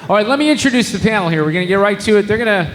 All right, let me introduce the panel here. We're going to get right to it. They're going to,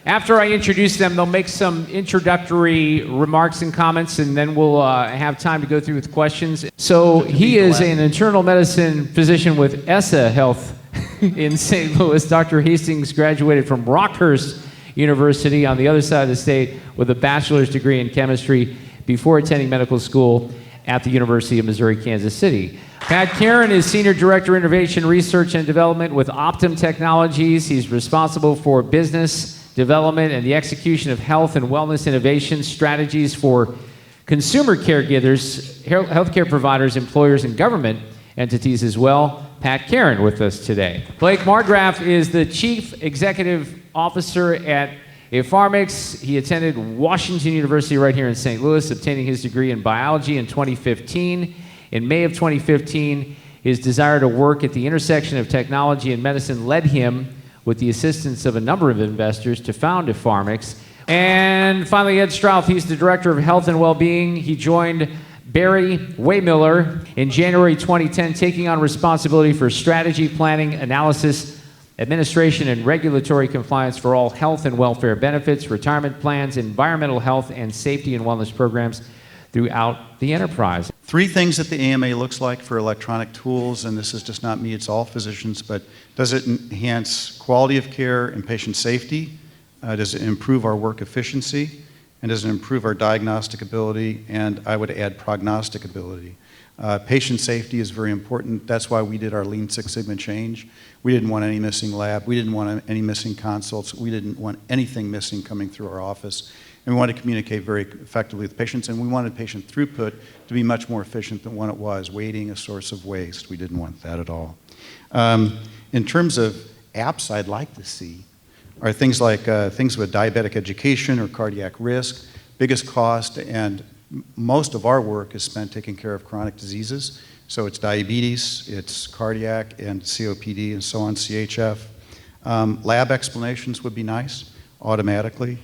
after I introduce them, they'll make some introductory remarks and comments, and then we'll have time to go through with questions. So he is an internal medicine physician with ESSA Health in St. Louis. Dr. Hastings graduated from Rockhurst University on the other side of the state with a bachelor's degree in chemistry before attending medical school at the University of Missouri, Kansas City. Pat Karen is Senior Director, Innovation, Research, and Development with Optum Technologies. He's responsible for business development and the execution of health and wellness innovation strategies for consumer caregivers, healthcare providers, employers, and government entities as well. Pat Karen with us today. Blake Margraf is the Chief Executive Officer at Pharmix. He attended Washington University right here in St. Louis, obtaining his degree in biology in 2015. In May of 2015, his desire to work at the intersection of technology and medicine led him, with the assistance of a number of investors, to found Pharmix. And finally, Ed Strouth, he's the Director of Health and Wellbeing. He joined Barry Waymiller in January 2010, taking on responsibility for strategy, planning, analysis, administration, and regulatory compliance for all health and welfare benefits, retirement plans, environmental health, and safety and wellness programs throughout the enterprise. Three things that the AMA looks like for electronic tools, and this is just not me, it's all physicians, but does it enhance quality of care and patient safety? Does it improve our work efficiency? And does it improve our diagnostic ability? And I would add prognostic ability. Patient safety is very important. That's why we did our Lean Six Sigma change. We didn't want any missing lab. We didn't want any missing consults. We didn't want anything missing coming through our office. And we wanted to communicate very effectively with patients, and we wanted patient throughput to be much more efficient than what it was. Waiting, a source of waste. We didn't want that at all. In terms of apps I'd like to see are things like things with diabetic education or cardiac risk. Biggest cost, and most of our work is spent taking care of chronic diseases. So it's diabetes, it's cardiac and COPD and so on, CHF. Lab explanations would be nice, automatically.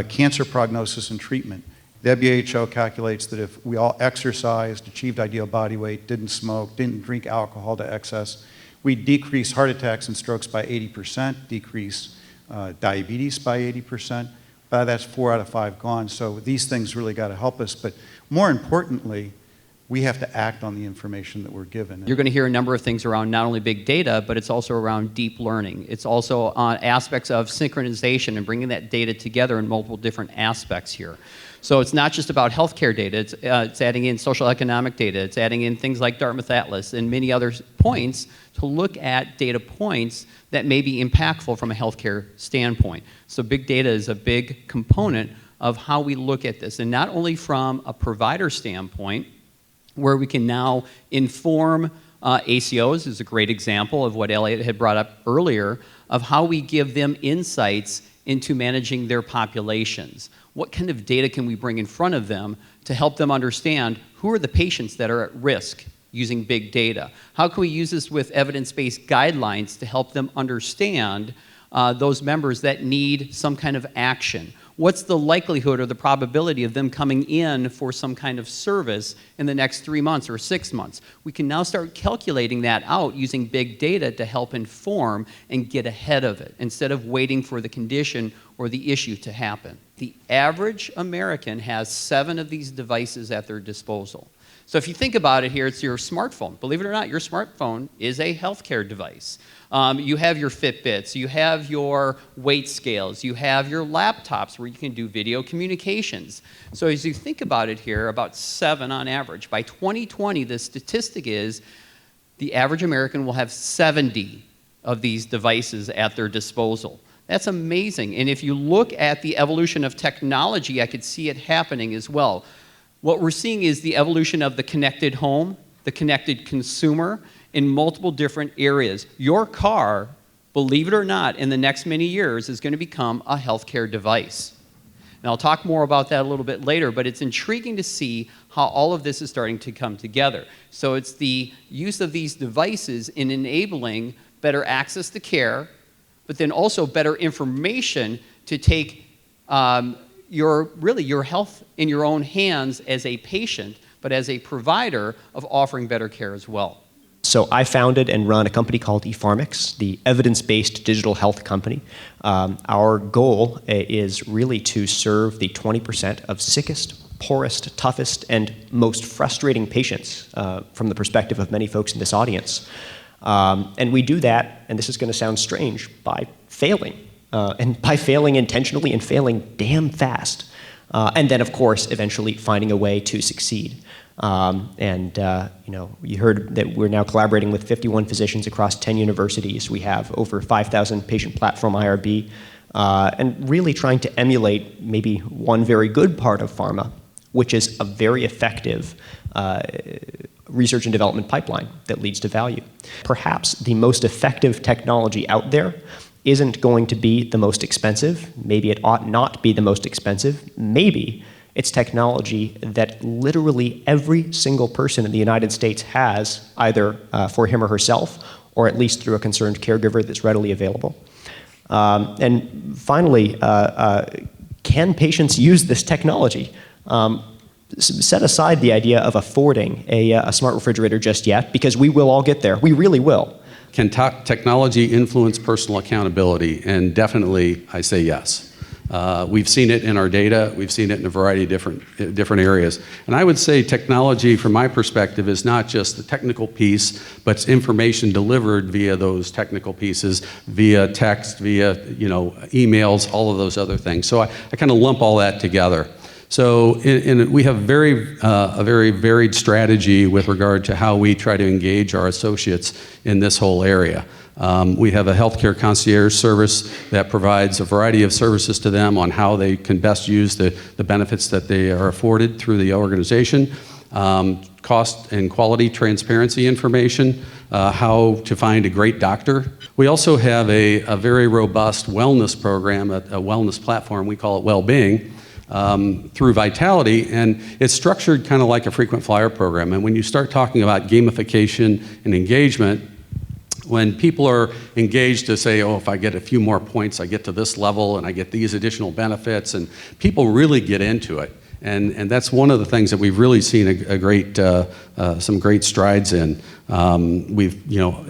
Cancer prognosis and treatment. The WHO calculates that if we all exercised, achieved ideal body weight, didn't smoke, didn't drink alcohol to excess, we'd decrease heart attacks and strokes by 80%, decrease diabetes by 80%. That's 4 out of 5 gone. So these things really got to help us. But more importantly, we have to act on the information that we're given. You're going to hear a number of things around not only big data, but it's also around deep learning. It's also on aspects of synchronization and bringing that data together in multiple different aspects here. So it's not just about healthcare data, it's adding in social economic data, it's adding in things like Dartmouth Atlas and many other points to look at data points that may be impactful from a healthcare standpoint. So big data is a big component of how we look at this, and not only from a provider standpoint, where we can now inform ACOs is a great example of what Elliot had brought up earlier, of how we give them insights into managing their populations. What kind of data can we bring in front of them to help them understand who are the patients that are at risk using big data? How can we use this with evidence-based guidelines to help them understand those members that need some kind of action? What's the likelihood or the probability of them coming in for some kind of service in the next 3 months or 6 months? We can now start calculating that out using big data to help inform and get ahead of it instead of waiting for the condition or the issue to happen. The average American has 7 of these devices at their disposal. So if you think about it here, it's your smartphone. Believe it or not, your smartphone is a healthcare device. You have your Fitbits, you have your weight scales, you have your laptops where you can do video communications. So as you think about it here, about 7 on average. By 2020, the statistic is the average American will have 70 of these devices at their disposal. That's amazing. And if you look at the evolution of technology, I could see it happening as well. What we're seeing is the evolution of the connected home, the connected consumer, in multiple different areas. Your car, believe it or not, in the next many years is going to become a healthcare device. And I'll talk more about that a little bit later, but it's intriguing to see how all of this is starting to come together. So it's the use of these devices in enabling better access to care, but then also better information to take your health in your own hands as a patient, but as a provider of offering better care as well. So I founded and run a company called ePharmix, the evidence-based digital health company. Our goal is really to serve the 20% of sickest, poorest, toughest, and most frustrating patients from the perspective of many folks in this audience. And we do that, and this is going to sound strange, by failing. And by failing intentionally and failing damn fast. And then, of course, eventually finding a way to succeed. You heard that we're now collaborating with 51 physicians across 10 universities. We have over 5,000 patient platform IRB, and really trying to emulate maybe one very good part of pharma, which is a very effective research and development pipeline that leads to value. Perhaps the most effective technology out there isn't going to be the most expensive. Maybe it ought not be the most expensive. Maybe it's technology that literally every single person in the United States has, either for him or herself, or at least through a concerned caregiver that's readily available. And finally, can patients use this technology? Set aside the idea of affording a smart refrigerator just yet, because we will all get there. We really will. Can technology influence personal accountability? And definitely, I say yes. We've seen it in our data. We've seen it in a variety of different areas. And I would say technology, from my perspective, is not just the technical piece, but it's information delivered via those technical pieces, via text, via emails, all of those other things. So I kind of lump all that together. So we have a very varied strategy with regard to how we try to engage our associates in this whole area. We have a healthcare concierge service that provides a variety of services to them on how they can best use the benefits that they are afforded through the organization. Cost and quality transparency information, how to find a great doctor. We also have a very robust wellness program, a wellness platform, we call it Wellbeing, through Vitality, and it's structured kind of like a frequent flyer program. And when you start talking about gamification and engagement, when people are engaged to say, oh, if I get a few more points, I get to this level and I get these additional benefits, and people really get into it. And that's one of the things that we've really seen some great strides in. We've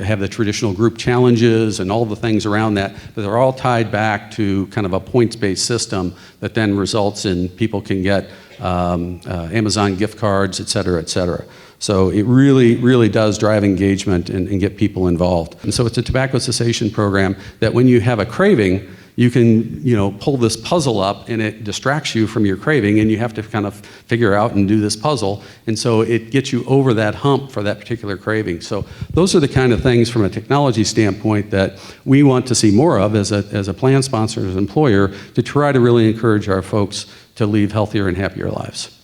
have the traditional group challenges and all the things around that, but they're all tied back to kind of a points-based system that then results in people can get Amazon gift cards, et cetera, et cetera. So it really, really does drive engagement and get people involved. And so it's a tobacco cessation program that when you have a craving, you can pull this puzzle up and it distracts you from your craving, and you have to kind of figure out and do this puzzle. And so it gets you over that hump for that particular craving. So those are the kind of things from a technology standpoint that we want to see more of as a plan sponsor, as an employer, to try to really encourage our folks to lead healthier and happier lives.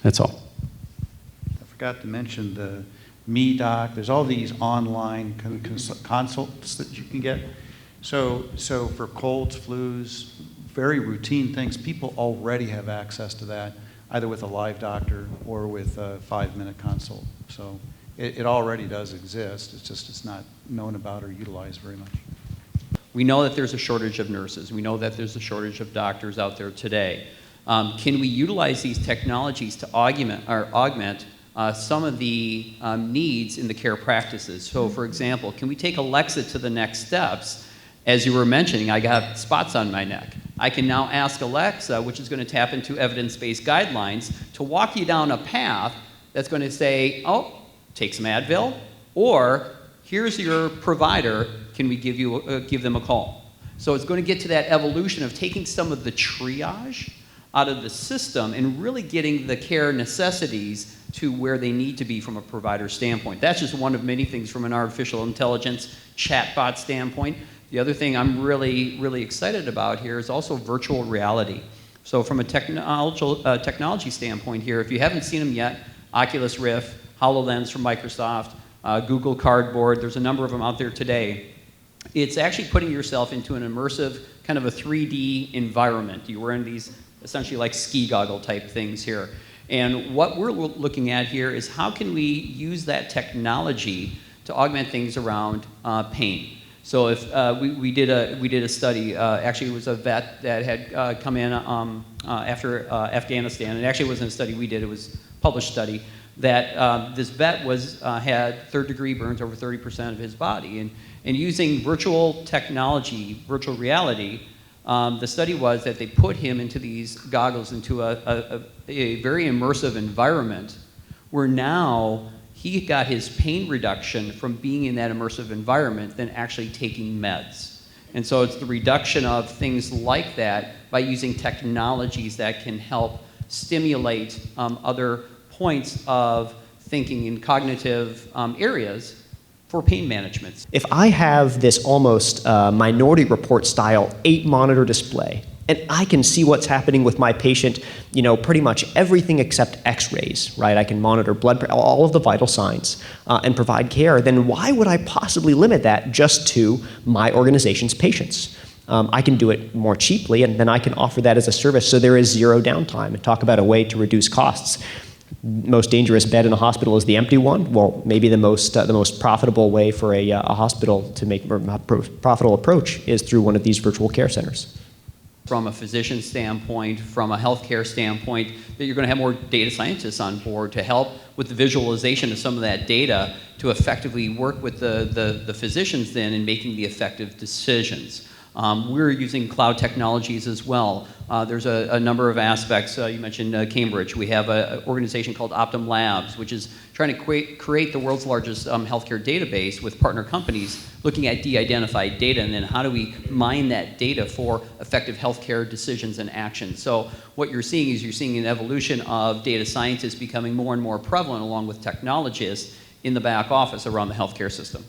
That's all. I forgot to mention the MeDoc. There's all these online consults that you can get. So for colds, flus, very routine things, people already have access to that, either with a live doctor or with a 5-minute consult. So it already does exist. It's not known about or utilized very much. We know that there's a shortage of nurses. We know that there's a shortage of doctors out there today. Can we utilize these technologies to augment some of the needs in the care practices? So, for example, can we take Alexa to the next steps? As you were mentioning, I got spots on my neck. I can now ask Alexa, which is going to tap into evidence-based guidelines, to walk you down a path that's going to say, oh, take some Advil, or here's your provider, can we give them a call? So it's going to get to that evolution of taking some of the triage out of the system and really getting the care necessities to where they need to be from a provider standpoint. That's just one of many things from an artificial intelligence chatbot standpoint. The other thing I'm really, really excited about here is also virtual reality. So from a technology standpoint here, if you haven't seen them yet, Oculus Rift, HoloLens from Microsoft, Google Cardboard, there's a number of them out there today. It's actually putting yourself into an immersive kind of a 3D environment. You're wearing these essentially like ski goggle type things here. And what we're looking at here is how can we use that technology to augment things around pain. So if we did a study, actually it was a vet that had come in after Afghanistan. It actually wasn't a study we did, it was a published study. that this vet had third-degree burns over 30% of his body. And using virtual technology, virtual reality, the study was that they put him into these goggles into a very immersive environment where now he got his pain reduction from being in that immersive environment than actually taking meds. And so it's the reduction of things like that by using technologies that can help stimulate other points of thinking in cognitive areas for pain management. If I have this almost Minority Report style 8-monitor display, and I can see what's happening with my patient, pretty much everything except x-rays, right? I can monitor blood pressure, all of the vital signs, and provide care, then why would I possibly limit that just to my organization's patients? I can do it more cheaply, and then I can offer that as a service so there is zero downtime, and talk about a way to reduce costs. Most dangerous bed in a hospital is the empty one. Well, maybe the most profitable way for a hospital to make a profitable approach is through one of these virtual care centers. From a physician standpoint, from a healthcare standpoint, that you're going to have more data scientists on board to help with the visualization of some of that data to effectively work with the physicians then in making the effective decisions. We're using cloud technologies as well. There's a number of aspects. You mentioned Cambridge. We have an organization called Optum Labs, which is trying to create the world's largest healthcare database with partner companies looking at de-identified data, and then how do we mine that data for effective healthcare decisions and actions. So what you're seeing is an evolution of data scientists becoming more and more prevalent along with technologists in the back office around the healthcare system.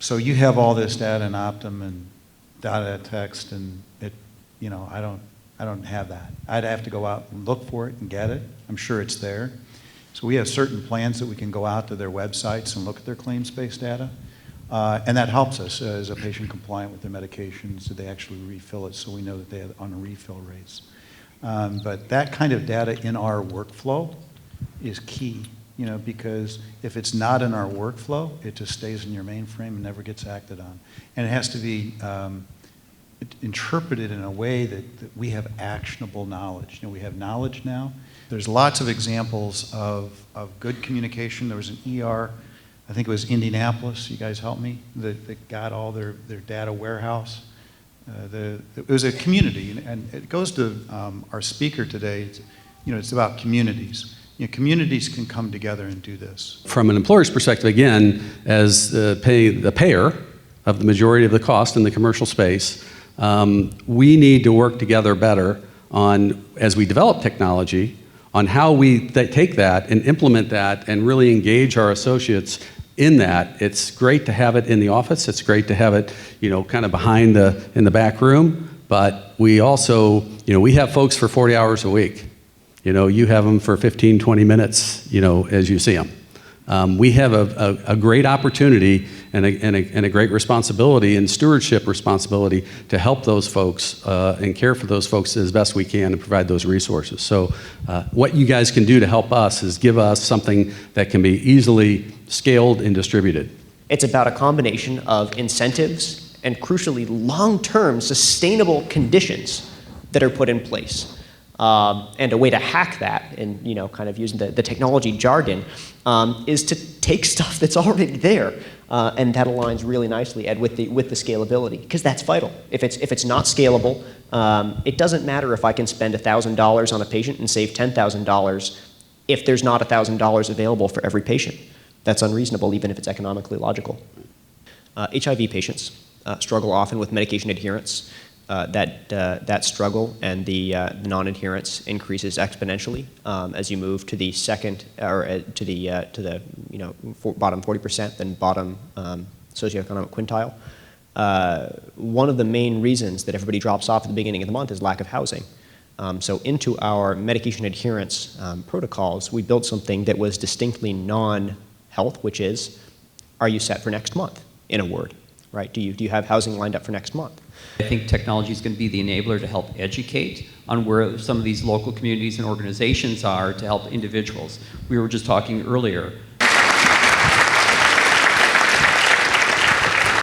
So you have all this data in Optum and data text, and I don't have that. I'd have to go out and look for it and get it. I'm sure it's there. So we have certain plans that we can go out to their websites and look at their claims-based data. And that helps us as a patient compliant with their medications, that they actually refill it so we know that they have on refill rates. But that kind of data in our workflow is key, because if it's not in our workflow, it just stays in your mainframe and never gets acted on. And it has to be interpreted in a way that we have actionable knowledge. We have knowledge now. There's lots of examples of good communication. There was an ER, I think it was Indianapolis, you guys help me, that got all their data warehouse. It was a community, and it goes to our speaker today. It's about communities. Communities can come together and do this. From an employer's perspective, again, as the payer of the majority of the cost in the commercial space, we need to work together better on, as we develop technology, on how we take that and implement that and really engage our associates in that. It's great to have it in the office. It's great to have it, kind of in the back room. But we also, we have folks for 40 hours a week. You have them for 15, 20 minutes, as you see them. We have a great opportunity and a great responsibility and stewardship responsibility to help those folks and care for those folks as best we can and provide those resources. So what you guys can do to help us is give us something that can be easily scaled and distributed. It's about a combination of incentives and, crucially, long-term sustainable conditions that are put in place. And a way to hack that, and kind of using the technology jargon, is to take stuff that's already there, and that aligns really nicely, Ed, with the scalability, because that's vital. If it's not scalable, it doesn't matter if I can spend $1,000 on a patient and save $10,000 if there's not $1,000 available for every patient. That's unreasonable, even if it's economically logical. HIV patients struggle often with medication adherence. That struggle and the non-adherence increases exponentially as you move to the second or to the bottom 40%, then bottom socioeconomic quintile. One of the main reasons that everybody drops off at the beginning of the month is lack of housing. So into our medication adherence protocols, we built something that was distinctly non-health, which is, are you set for next month? In a word, right? Do you have housing lined up for next month? I think technology is going to be the enabler to help educate on where some of these local communities and organizations are to help individuals. We were just talking earlier